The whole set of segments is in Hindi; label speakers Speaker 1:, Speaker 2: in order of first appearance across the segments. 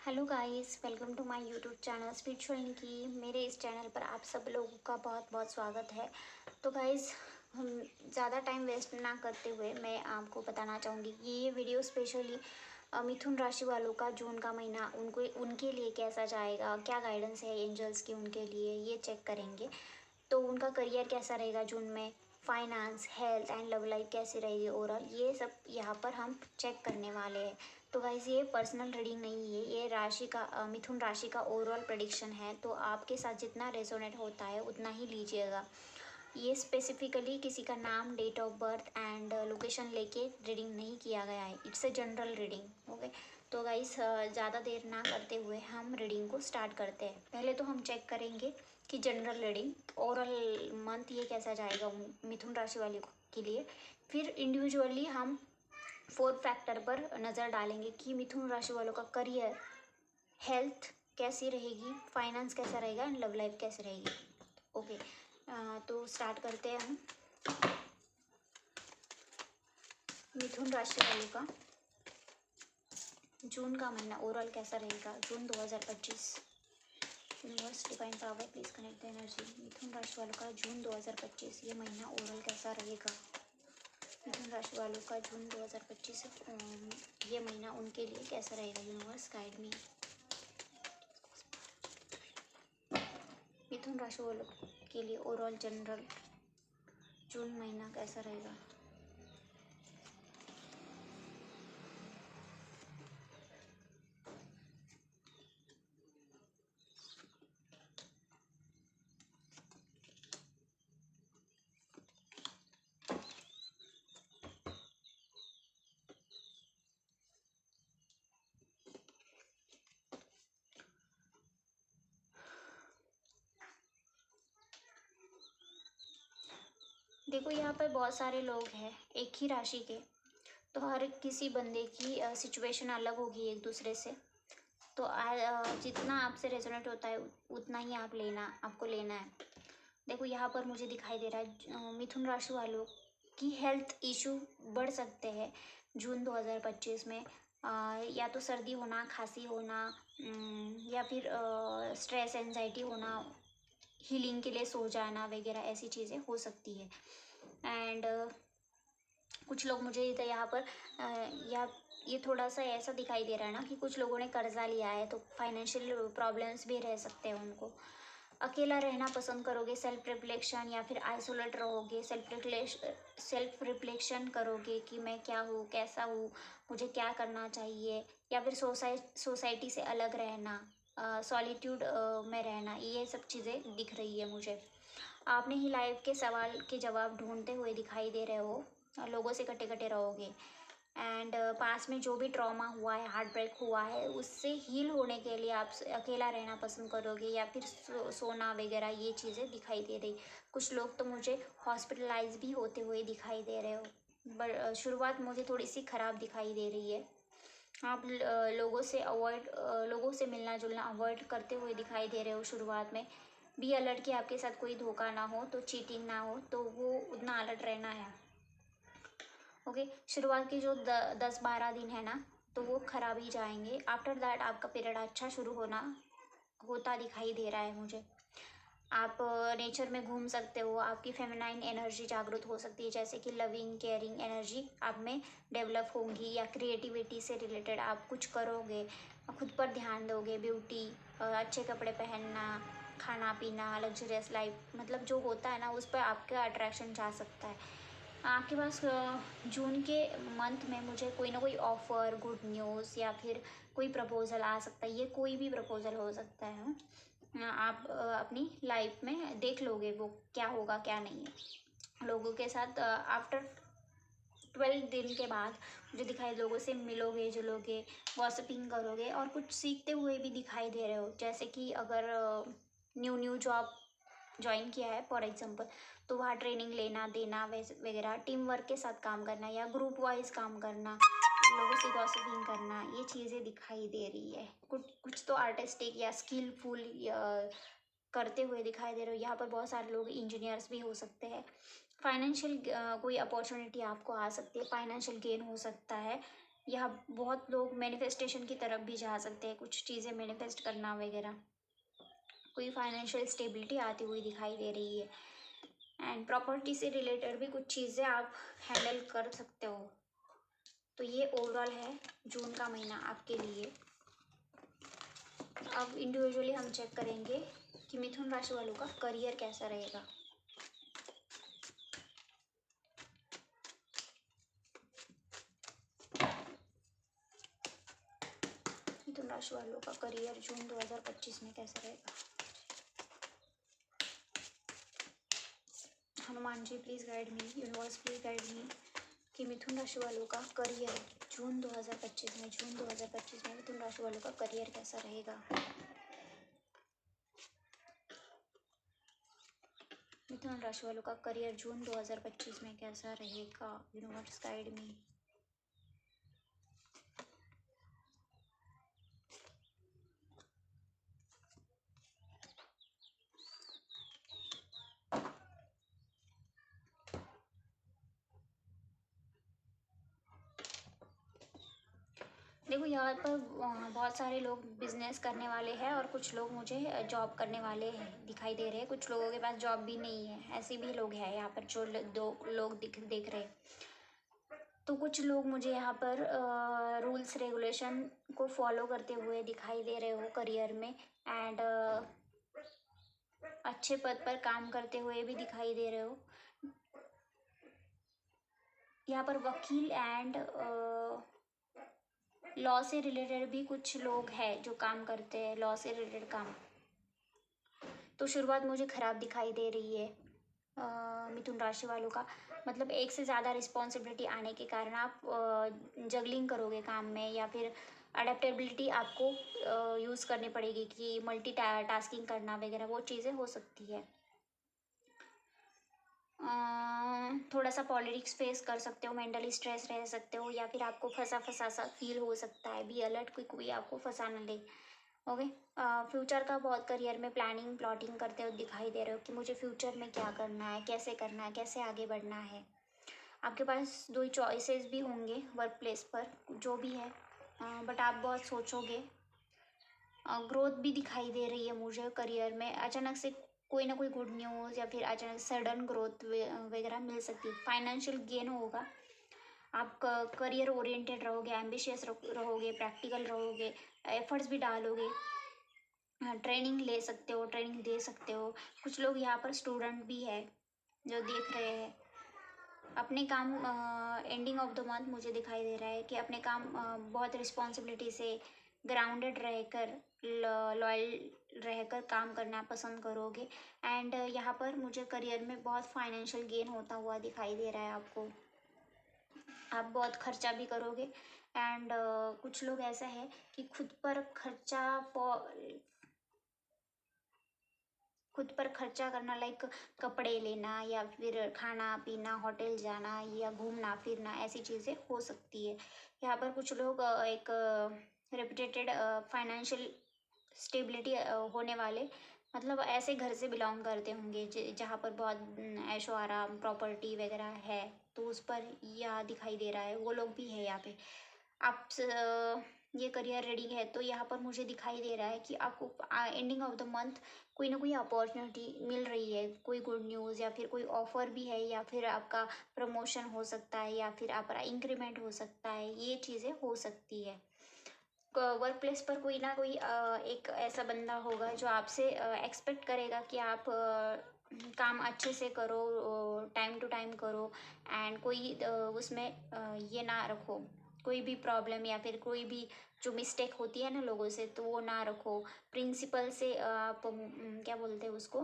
Speaker 1: Hello guys, welcome to my YouTube channel spiritual Nikki. मेरे इस चैनल पर आप सब लोगों का बहुत बहुत स्वागत है। तो गाइस, हम ज़्यादा टाइम वेस्ट ना करते हुए मैं आपको बताना चाहूँगी कि ये वीडियो स्पेशली मिथुन राशि वालों का जून का महीना उनके लिए कैसा जाएगा, क्या गाइडेंस है एंजल्स की उनके लिए, ये चेक करेंगे। तो उनका करियर कैसा रहेगा जून में, finance, health and love life कैसी रहेगी ओवरऑल, ये सब यहाँ पर हम चेक करने वाले हैं। तो गाइस, ये पर्सनल रीडिंग नहीं है, ये राशि का मिथुन राशि का ओवरऑल प्रेडिक्शन है। तो आपके साथ जितना रेजोनेट होता है उतना ही लीजिएगा। ये स्पेसिफिकली किसी का नाम, date of birth and location लेके रीडिंग नहीं किया गया है। It's a general reading. Okay, तो गाइस, ज़्यादा देर ना करते हुए हम रीडिंग को स्टार्ट करते हैं। पहले तो हम चेक करेंगे कि जनरल रीडिंग ओवरऑल मंथ ये कैसा जाएगा मिथुन राशि वाले के लिए। फिर इंडिविजुअली हम 4 फैक्टर पर नज़र डालेंगे कि मिथुन राशि वालों का करियर, हेल्थ कैसी रहेगी, फाइनेंस कैसा रहेगा एंड लव लाइफ कैसी रहेगी। ओके, तो स्टार्ट करते हैं हम मिथुन राशि वालों का जून का महीना ओवरऑल कैसा रहेगा। June 2025। Universe divine power please connect the energy. मिथुन राशि वालों का जून 2025 ये महीना ओवरऑल कैसा रहेगा। मिथुन राशि वालों का जून 2025 ये महीना उनके लिए कैसा रहेगा। Universe guide me. मिथुन राशि वालों के लिए ओवरऑल जनरल जून महीना कैसा रहेगा। देखो, यहाँ पर बहुत सारे लोग हैं एक ही राशि के, तो हर किसी बंदे की सिचुएशन अलग होगी एक दूसरे से। तो जितना आपसे रेजोनेट होता है उतना ही आपको लेना है। देखो, यहाँ पर मुझे दिखाई दे रहा है मिथुन राशि वालों की हेल्थ इशू बढ़ सकते हैं जून 2025 में। या तो सर्दी होना, खांसी होना, या फिर स्ट्रेस एंजाइटी होना, हीलिंग के लिए सो जाना वगैरह, ऐसी चीज़ें हो सकती है। एंड कुछ लोग मुझे यहाँ पर या ये थोड़ा सा ऐसा दिखाई दे रहा है ना कि कुछ लोगों ने कर्जा लिया है, तो फाइनेंशियल प्रॉब्लम्स भी रह सकते हैं उनको। अकेला रहना पसंद करोगे, सेल्फ रिफ्लेक्शन, या फिर आइसोलेट रहोगे, सेल्फ रिफ्लेक्शन करोगे कि मैं क्या हूँ, कैसा हूँ, मुझे क्या करना चाहिए, या फिर सोसाइटी से अलग रहना, सॉलिट्यूड में रहना, ये सब चीज़ें दिख रही है मुझे। आपने ही लाइफ के सवाल के जवाब ढूंढते हुए दिखाई दे रहे हो, लोगों से कटे कटे रहोगे। एंड पास में जो भी ट्रॉमा हुआ है, हार्ट ब्रेक हुआ है, उससे हील होने के लिए आप अकेला रहना पसंद करोगे, या फिर सोना वगैरह, ये चीज़ें दिखाई दे रही। कुछ लोग तो मुझे हॉस्पिटलाइज भी होते हुए दिखाई दे रहे हो। बट शुरुआत मुझे थोड़ी सी ख़राब दिखाई दे रही है। आप लोगों से मिलना जुलना अवॉइड करते हुए दिखाई दे रहे हो शुरुआत में। बी अलर्ट कि आपके साथ कोई धोखा ना हो, तो चीटिंग ना हो, तो वो उतना अलर्ट रहना है। ओके, शुरुआत के जो 10-12 दिन है ना, तो वो खराब ही जाएंगे। आफ्टर दैट आपका पीरियड अच्छा शुरू होता दिखाई दे रहा है मुझे। आप नेचर में घूम सकते हो, आपकी फेमिनाइन एनर्जी जागृत हो सकती है, जैसे कि लविंग केयरिंग एनर्जी आप में डेवलप होंगी, या क्रिएटिविटी से रिलेटेड आप कुछ करोगे, खुद पर ध्यान दोगे, ब्यूटी, अच्छे कपड़े पहनना, खाना पीना, लग्जरियस लाइफ, मतलब जो होता है ना, उस पर आपका अट्रैक्शन जा सकता है। आपके पास जून के मंथ में मुझे कोई ना कोई ऑफ़र, गुड न्यूज़, या फिर कोई प्रपोज़ल आ सकता है। ये कोई भी प्रपोज़ल हो सकता है। आप अपनी लाइफ में देख लोगे वो क्या होगा क्या नहीं है। लोगों के साथ आफ्टर 12 दिन के बाद मुझे दिखाई, लोगों से मिलोगे जुलोगे, गॉसिपिंग करोगे, और कुछ सीखते हुए भी दिखाई दे रहे हो। जैसे कि अगर न्यू जॉब ज्वाइन किया है फॉर एग्जांपल, तो वहाँ ट्रेनिंग लेना देना वगैरह, टीम वर्क के साथ काम करना या ग्रुप वाइज काम करना, लोगों से गॉसिपिंग करना, ये चीज़ें दिखाई दे रही है। कुछ तो आर्टिस्टिक या स्किलफुल करते हुए दिखाई दे रहे हो। यहाँ पर बहुत सारे लोग इंजीनियर्स भी हो सकते हैं। फाइनेंशियल कोई अपॉर्चुनिटी आपको आ सकती है, फाइनेंशियल गेन हो सकता है। यहाँ बहुत लोग मैनिफेस्टेशन की तरफ भी जा सकते हैं, कुछ चीज़ें मैनिफेस्ट करना वगैरह। कोई फाइनेंशियल स्टेबिलिटी आती हुई दिखाई दे रही है। एंड प्रॉपर्टी से रिलेटेड भी कुछ चीज़ें आप हैंडल कर सकते हो। तो ये ओवरऑल है जून का महीना आपके लिए। अब इंडिविजुअली हम चेक करेंगे कि मिथुन राशि वालों का करियर कैसा रहेगा। मिथुन राशि वालों का करियर जून 2025 में कैसा रहेगा। Hanuman ji please guide me, universe please guide me कि मिथुन राशि वालों का करियर जून 2025 में मिथुन राशि वालों का करियर कैसा रहेगा। मिथुन राशि वालों का करियर जून 2025 में कैसा रहेगा, यूनिवर्स गाइड मी। देखो यहाँ पर बहुत सारे लोग बिजनेस करने वाले हैं और कुछ लोग मुझे जॉब करने वाले हैं दिखाई दे रहे हैं। कुछ लोगों के पास जॉब भी नहीं है, ऐसे भी लोग हैं यहाँ पर जो दो लोग देख रहे हैं। तो कुछ लोग मुझे यहाँ पर रूल्स रेगुलेशन को फॉलो करते हुए दिखाई दे रहे हो करियर में। एंड अच्छे पद पर काम करते हुए भी दिखाई दे रहे हो। यहाँ पर वकील एंड लॉ से रिलेटेड भी कुछ लोग हैं जो काम करते हैं, लॉ से रिलेटेड काम। तो शुरुआत मुझे ख़राब दिखाई दे रही है मिथुन राशि वालों का। मतलब एक से ज़्यादा रिस्पॉन्सिबिलिटी आने के कारण आप जगलिंग करोगे काम में, या फिर अडेप्टेबिलिटी आपको यूज़ करनी पड़ेगी कि मल्टी टास्किंग करना वगैरह, वो चीज़ें हो सकती है। थोड़ा सा पॉलिटिक्स फेस कर सकते हो, मेंटली स्ट्रेस रह सकते हो, या फिर आपको फंसा फंसा सा फील हो सकता है। बी अलर्ट, कोई आपको फंसा न ले। ओके। फ्यूचर का बहुत करियर में प्लानिंग प्लॉटिंग करते हुए दिखाई दे रहे हो कि मुझे फ्यूचर में क्या करना है, कैसे आगे बढ़ना है। आपके पास दो चॉइसेस भी होंगे वर्क प्लेस पर, जो भी है। बट आप बहुत सोचोगे। ग्रोथ भी दिखाई दे रही है मुझे करियर में। अचानक से कोई ना कोई गुड न्यूज़ या फिर अचानक सडन ग्रोथ वगैरह मिल सकती है। फाइनेंशियल गेन होगा। आप करियर ओरिएंटेड रहोगे, एम्बिशियस रहोगे, प्रैक्टिकल रहोगे, एफर्ट्स भी डालोगे। ट्रेनिंग ले सकते हो, ट्रेनिंग दे सकते हो। कुछ लोग यहाँ पर स्टूडेंट भी है जो देख रहे हैं। अपने काम एंडिंग ऑफ द मंथ मुझे दिखाई दे रहा है कि अपने काम बहुत रिस्पॉन्सिबिलिटी से ग्राउंडेड रहकर, लॉयल रहकर काम करना पसंद करोगे। एंड यहाँ पर मुझे करियर में बहुत फाइनेंशियल गेन होता हुआ दिखाई दे रहा है आपको। आप बहुत खर्चा भी करोगे। एंड कुछ लोग ऐसा है कि खुद पर खर्चा करना, लाइक कपड़े लेना या फिर खाना पीना, होटल जाना या घूमना फिरना, ऐसी चीज़ें हो सकती है। यहाँ पर कुछ लोग एक रेपुटेटेड फाइनेंशियल स्टेबिलिटी होने वाले, मतलब ऐसे घर से बिलोंग करते होंगे जहाँ पर बहुत ऐशो आराम प्रॉपर्टी वगैरह है। तो उस पर यह दिखाई दे रहा है, वो लोग भी है यहाँ पे। आप ये करियर रेडी है तो यहाँ पर मुझे दिखाई दे रहा है कि आपको एंडिंग ऑफ द मंथ कोई ना कोई अपॉर्चुनिटी मिल रही है, कोई गुड न्यूज़ या फिर कोई ऑफर भी है, या फिर आपका प्रमोशन हो सकता है, या फिर आपका इंक्रीमेंट हो सकता है। ये चीज़ें हो सकती है। वर्क प्लेस पर कोई ना कोई एक ऐसा बंदा होगा जो आपसे एक्सपेक्ट करेगा कि आप काम अच्छे से करो, टाइम टू टाइम करो। एंड कोई उसमें ये ना रखो, कोई भी प्रॉब्लम या फिर कोई भी जो मिस्टेक होती है ना लोगों से, तो वो ना रखो। प्रिंसिपल से आप क्या बोलते हैं उसको,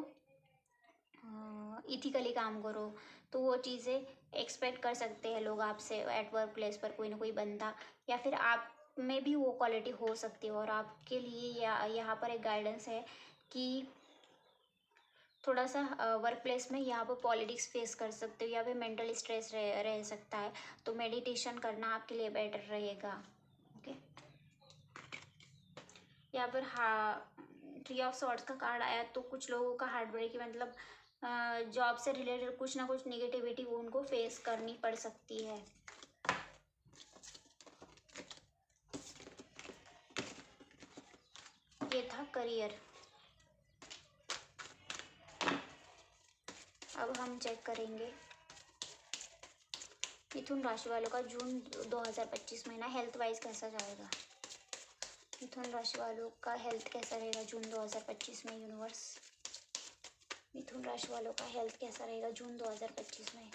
Speaker 1: इथिकली काम करो। तो वो चीज़ें एक्सपेक्ट कर सकते हैं लोग आपसे एट वर्क प्लेस पर, कोई ना कोई बंदा, या फिर आप में भी वो क्वालिटी हो सकती है। और आपके लिए यहाँ पर एक गाइडेंस है कि थोड़ा सा वर्क प्लेस में यहाँ पर पॉलिटिक्स फेस कर सकते हो, या फिर मेंटल स्ट्रेस रह सकता है। तो मेडिटेशन करना आपके लिए बेटर रहेगा। ओके। यहाँ पर ट्री ऑफ सॉर्ड्स का कार्ड आया, तो कुछ लोगों का हार्ट ब्रेक, मतलब जॉब से रिलेटेड कुछ ना कुछ नेगेटिविटी उनको फेस करनी पड़ सकती है। ये था करियर। अब हम चेक करेंगे मिथुन राशि वालों का जून 2025 महीना हेल्थ वाइज कैसा जाएगा। मिथुन राशि वालों का हेल्थ कैसा रहेगा जून 2025 में यूनिवर्स। मिथुन राशि वालों का हेल्थ कैसा रहेगा जून 2025 में।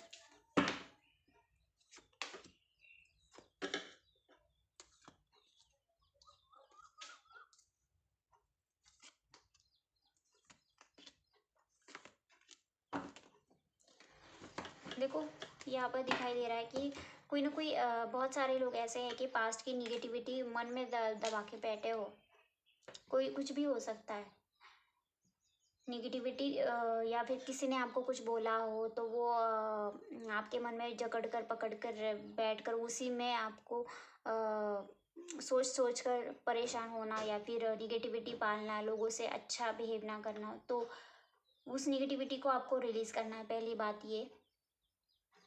Speaker 1: देखो यहाँ पर दिखाई दे रहा है कि कोई ना कोई बहुत सारे लोग ऐसे हैं कि पास्ट की निगेटिविटी मन में दबा के बैठे हो। कोई कुछ भी हो सकता है निगेटिविटी, या फिर किसी ने आपको कुछ बोला हो तो वो आपके मन में जकड़ कर पकड़ कर बैठ कर उसी में आपको सोच सोच कर परेशान होना या फिर निगेटिविटी पालना, लोगों से अच्छा बिहेव ना करना। तो उस निगेटिविटी को आपको रिलीज़ करना है, पहली बात ये।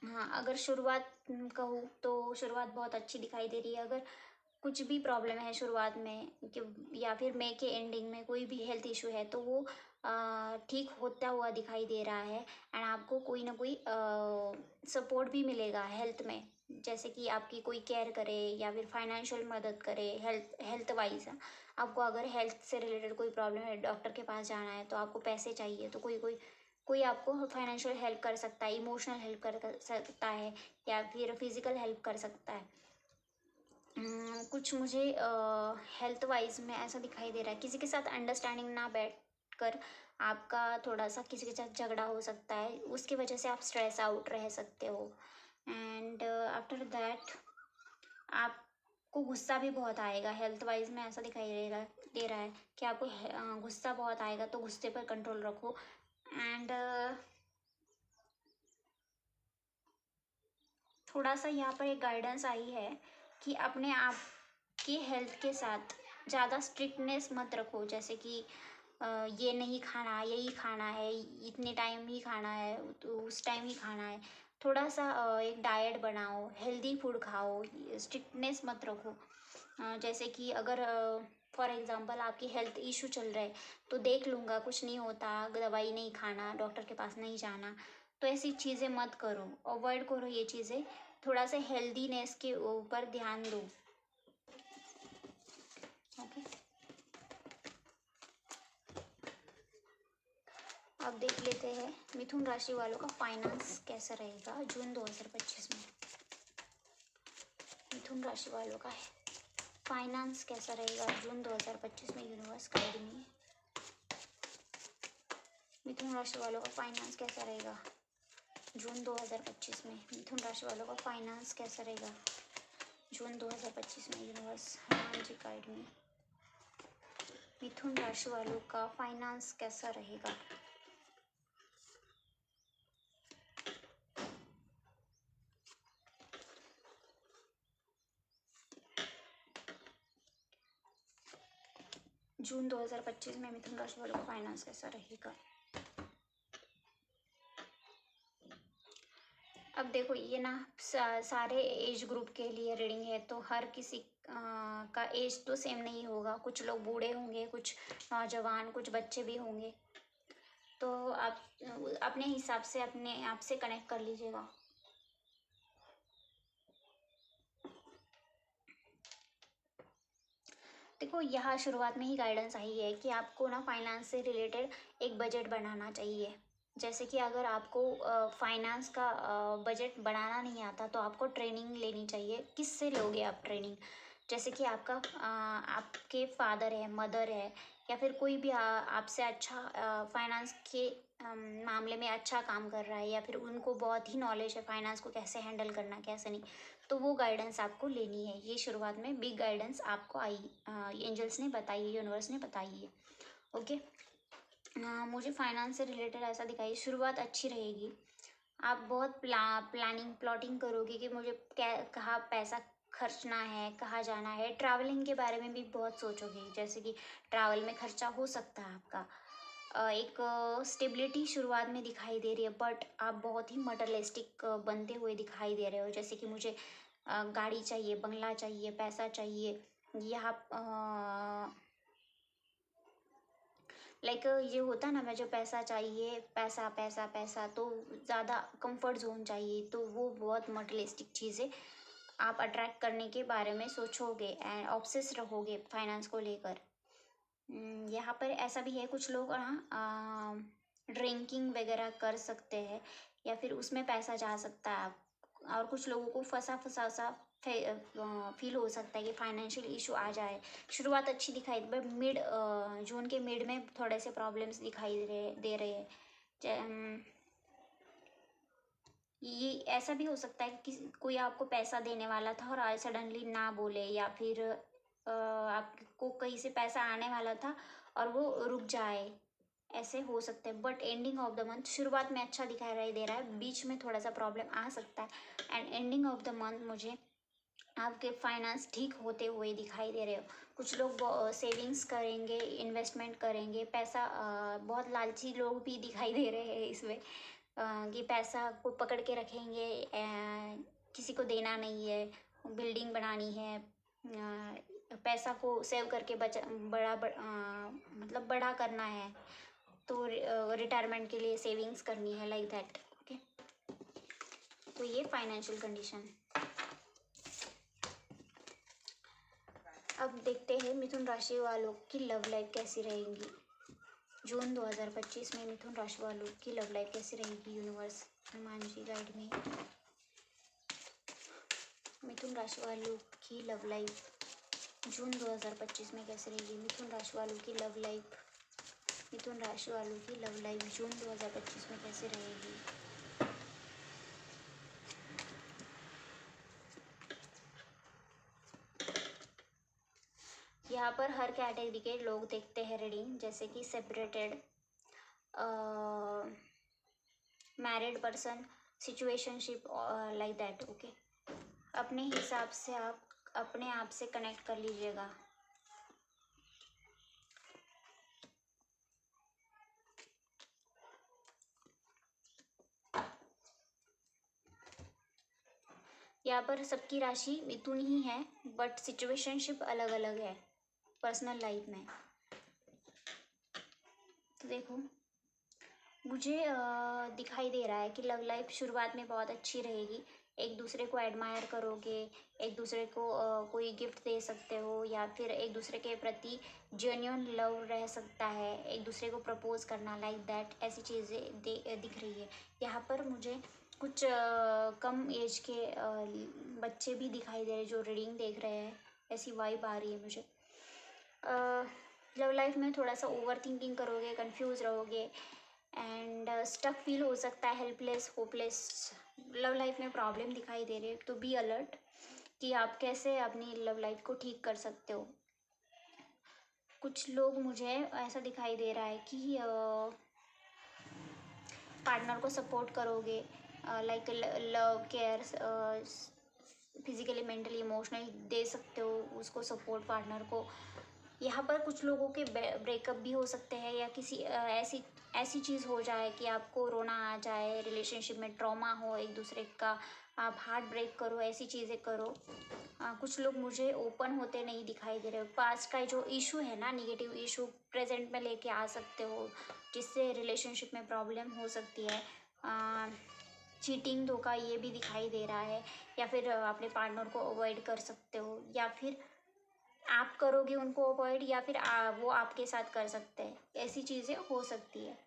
Speaker 1: हाँ, अगर शुरुआत कहूँ तो शुरुआत बहुत अच्छी दिखाई दे रही है। अगर कुछ भी प्रॉब्लम है शुरुआत में कि या फिर मई के एंडिंग में कोई भी हेल्थ इशू है तो वो ठीक होता हुआ दिखाई दे रहा है। एंड आपको कोई ना कोई सपोर्ट भी मिलेगा हेल्थ में, जैसे कि आपकी कोई केयर करे या फिर फाइनेंशियल मदद करे हेल्थ वाइज। आपको अगर हेल्थ से रिलेटेड कोई प्रॉब्लम है, डॉक्टर के पास जाना है तो आपको पैसे चाहिए तो कोई आपको फाइनेंशियल हेल्प कर सकता है, इमोशनल हेल्प कर सकता है या फिर फिजिकल हेल्प कर सकता है। कुछ मुझे हेल्थ वाइज में ऐसा दिखाई दे रहा है किसी के साथ अंडरस्टैंडिंग ना बैठ कर आपका थोड़ा सा किसी के साथ झगड़ा हो सकता है, उसकी वजह से आप स्ट्रेस आउट रह सकते हो। एंड आफ्टर दैट आपको गुस्सा भी बहुत आएगा। हेल्थ वाइज में ऐसा दिखाई दे रहा है कि आपको गुस्सा बहुत आएगा, तो गुस्से पर कंट्रोल रखो। एंड थोड़ा सा यहाँ पर एक गाइडेंस आई है कि अपने आप की हेल्थ के साथ ज़्यादा स्ट्रिक्टनेस मत रखो, जैसे कि ये नहीं खाना, यही खाना है, इतने टाइम ही खाना है, तो उस टाइम ही खाना है। थोड़ा सा एक डाइट बनाओ, हेल्दी फूड खाओ, स्ट्रिक्टनेस मत रखो। जैसे कि अगर फॉर एग्ज़ाम्पल आपकी हेल्थ इशू चल रहा है तो देख लूँगा, कुछ नहीं होता, दवाई नहीं खाना, डॉक्टर के पास नहीं जाना, तो ऐसी चीज़ें मत करो, अवॉइड करो ये चीज़ें। थोड़ा सा हेल्दीनेस के ऊपर ध्यान दो। ओके, अब देख लेते हैं मिथुन राशि वालों का फाइनेंस कैसा रहेगा जून 2025 में। मिथुन राशि वालों का फाइनेंस कैसा रहेगा जून 2025 में यूनिवर्स गाइड में। मिथुन राशि वालों का फाइनेंस कैसा रहेगा जून 2025 में। मिथुन राशि वालों का फाइनेंस कैसा रहेगा जून 2025 में यूनिवर्स हनुमान जी गाइड में। मिथुन राशि वालों का फाइनेंस कैसा रहेगा। जून 2025 में मिथुन राशि वालों का फाइनेंस कैसा रहेगा। अब देखो ये ना सारे एज ग्रुप के लिए रीडिंग है, तो हर किसी का एज तो सेम नहीं होगा। कुछ लोग बूढ़े होंगे, कुछ नौजवान, कुछ बच्चे भी होंगे। तो आप अपने हिसाब से अपने आप से कनेक्ट कर लीजिएगा। देखो यहाँ शुरुआत में ही गाइडेंस आई है कि आपको ना फाइनेंस से रिलेटेड एक बजट बनाना चाहिए। जैसे कि अगर आपको फाइनेंस का बजट बनाना नहीं आता तो आपको ट्रेनिंग लेनी चाहिए। किससे लोगे आप ट्रेनिंग, जैसे कि आपके फादर है, मदर है, या फिर कोई भी आपसे अच्छा फाइनेंस के मामले में अच्छा काम कर रहा है, या फिर उनको बहुत ही नॉलेज है फाइनेंस को कैसे हैंडल करना कैसे नहीं, तो वो गाइडेंस आपको लेनी है। ये शुरुआत में बिग गाइडेंस आपको एंजल्स ने बताई है, यूनिवर्स ने बताई है। ओके, मुझे फाइनेंस से रिलेटेड ऐसा दिखाई, शुरुआत अच्छी रहेगी। आप बहुत प्लानिंग प्लॉटिंग करोगे कि मुझे कहाँ पैसा खर्चना है, कहाँ जाना है। ट्रैवलिंग के बारे में भी बहुत सोचोगे, जैसे कि ट्रैवल में खर्चा हो सकता है आपका। एक स्टेबिलिटी शुरुआत में दिखाई दे रही है, बट आप बहुत ही मटेरियलिस्टिक बनते हुए दिखाई दे रहे हो, जैसे कि मुझे गाड़ी चाहिए, बंगला चाहिए, पैसा चाहिए, या लाइक ये होता है ना, मुझे पैसा चाहिए, पैसा पैसा पैसा, तो ज़्यादा कंफर्ट जोन चाहिए, तो वो बहुत मटेरियलिस्टिक चीज़ें आप अट्रैक्ट करने के बारे में सोचोगे एंड ऑब्सेस रहोगे फाइनेंस को लेकर। यहाँ पर ऐसा भी है, कुछ लोग ना ड्रिंकिंग वगैरह कर सकते हैं या फिर उसमें पैसा जा सकता है, और कुछ लोगों को फंसा फंसा सा फील हो सकता है कि फाइनेंशियल इशू आ जाए। शुरुआत अच्छी दिखाई बट मिड जून के मिड में थोड़े से प्रॉब्लम्स दिखाई दे रहे हैं। ये ऐसा भी हो सकता है कि कोई आपको पैसा देने वाला था और आज सडनली ना बोले, या फिर आपको कहीं से पैसा आने वाला था और वो रुक जाए, ऐसे हो सकते हैं। But ending of the month, शुरुआत में अच्छा दिखाई दे रहा है, बीच में थोड़ा सा प्रॉब्लम आ सकता है, and ending of the month मुझे आपके फाइनेंस ठीक होते हुए दिखाई दे रहे हो। कुछ लोग सेविंग्स करेंगे, इन्वेस्टमेंट करेंगे, पैसा बहुत लालची लोग भी दिखाई दे रहे हैं इसमें, कि पैसा को पकड़ के रखेंगे, किसी को देना नहीं है, बिल्डिंग बनानी है, पैसा को सेव करके मतलब बड़ा करना है, तो रिटायरमेंट के लिए सेविंग्स करनी है, लाइक दैट। ओके, तो ये फाइनेंशियल कंडीशन। अब देखते हैं मिथुन राशि वालों की लव लाइफ कैसी रहेगी जून 2025 में। मिथुन राशि वालों की लव लाइफ कैसी रहेगी, यूनिवर्स हनुमान जी गाइड में। मिथुन राशि वालों की लव लाइफ जून 2025 में कैसी रहेगी, मिथुन राशि वालों की लव लाइफ, मिथुन राशि वालों की लव लाइफ जून 2025 में कैसी रहेगी। यहाँ पर हर कैटेगरी के लोग देखते हैं रीडिंग, जैसे कि separated, married person, situationship, like that. Okay, अपने हिसाब से आप अपने आप से कनेक्ट कर लीजिएगा। यहाँ पर सबकी राशि मिथुन ही है, बट सिचुएशनशिप अलग अलग है पर्सनल लाइफ में। तो देखो, मुझे दिखाई दे रहा है कि लव लाइफ शुरुआत में बहुत अच्छी रहेगी, एक दूसरे को एडमायर करोगे, एक दूसरे को कोई गिफ्ट दे सकते हो, या फिर एक दूसरे के प्रति जेन्युइन लव रह सकता है, एक दूसरे को प्रपोज करना, लाइक दैट, ऐसी चीज़ें दिख रही है। यहाँ पर मुझे कुछ कम एज के बच्चे भी दिखाई दे रहे हैं जो रीडिंग देख रहे हैं, ऐसी वाइब आ रही है मुझे। लव लाइफ में थोड़ा सा ओवर थिंकिंग करोगे, कंफ्यूज रहोगे, एंड स्टक फील हो सकता है, हेल्पलेस, होपलेस। लव लाइफ में प्रॉब्लम दिखाई दे रही है, तो बी अलर्ट कि आप कैसे अपनी लव लाइफ को ठीक कर सकते हो। कुछ लोग, मुझे ऐसा दिखाई दे रहा है कि पार्टनर को सपोर्ट करोगे, like love care, physically, mentally, emotionally दे सकते हो उसको सपोर्ट, पार्टनर को। यहाँ पर कुछ लोगों के ब्रेकअप भी हो सकते हैं, या किसी ऐसी चीज़ हो जाए कि आपको रोना आ जाए, रिलेशनशिप में ट्रॉमा हो एक दूसरे का, आप हार्ट ब्रेक करो, ऐसी चीज़ें करो। कुछ लोग मुझे ओपन होते नहीं दिखाई दे रहे हो। पास्ट का जो इशू है ना, निगेटिव इशू, प्रेजेंट में लेके आ सकते हो, जिससे रिलेशनशिप में प्रॉब्लम हो सकती है। चीटिंग, धोखा, ये भी दिखाई दे रहा है, या फिर अपने पार्टनर को अवॉइड कर सकते हो, या फिर आप करोगे उनको अवॉइड, या फिर वो आपके साथ कर सकते हैं, ऐसी चीज़ें हो सकती है।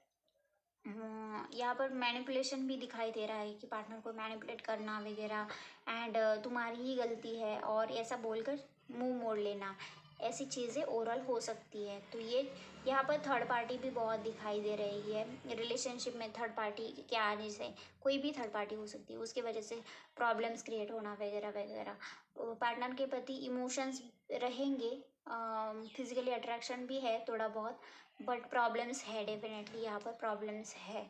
Speaker 1: यहाँ पर मैनिपुलेशन भी दिखाई दे रहा है कि पार्टनर को मैनिपुलेट करना वगैरह, एंड तुम्हारी ही गलती है और ऐसा बोलकर मुंह मोड़ लेना, ऐसी चीज़ें ओरल हो सकती है। तो ये यहाँ पर थर्ड पार्टी भी बहुत दिखाई दे रही है। रिलेशनशिप में थर्ड पार्टी के आने से, कोई भी थर्ड पार्टी हो सकती है, उसकी वजह से प्रॉब्लम्स क्रिएट होना वगैरह वगैरह। पार्टनर के प्रति इमोशंस रहेंगे, फिजिकली अट्रैक्शन भी है थोड़ा बहुत, बट प्रॉब्लम्स है, डेफिनेटली यहाँ पर प्रॉब्लम्स है।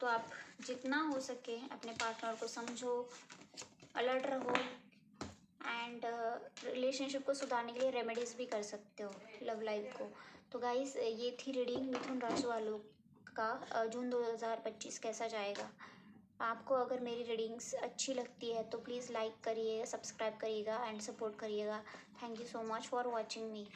Speaker 1: तो आप जितना हो सके अपने पार्टनर को समझो, अलर्ट रहो, एंड रिलेशनशिप को सुधारने के लिए रेमेडीज़ भी कर सकते हो लव लाइफ को। तो गाइस, ये थी रीडिंग मिथुन राशि वालों का जून 2025 कैसा जाएगा। आपको अगर मेरी रीडिंग्स अच्छी लगती है तो प्लीज़ लाइक करिएगा, सब्सक्राइब करिएगा एंड सपोर्ट करिएगा। Thank you so much for watching me.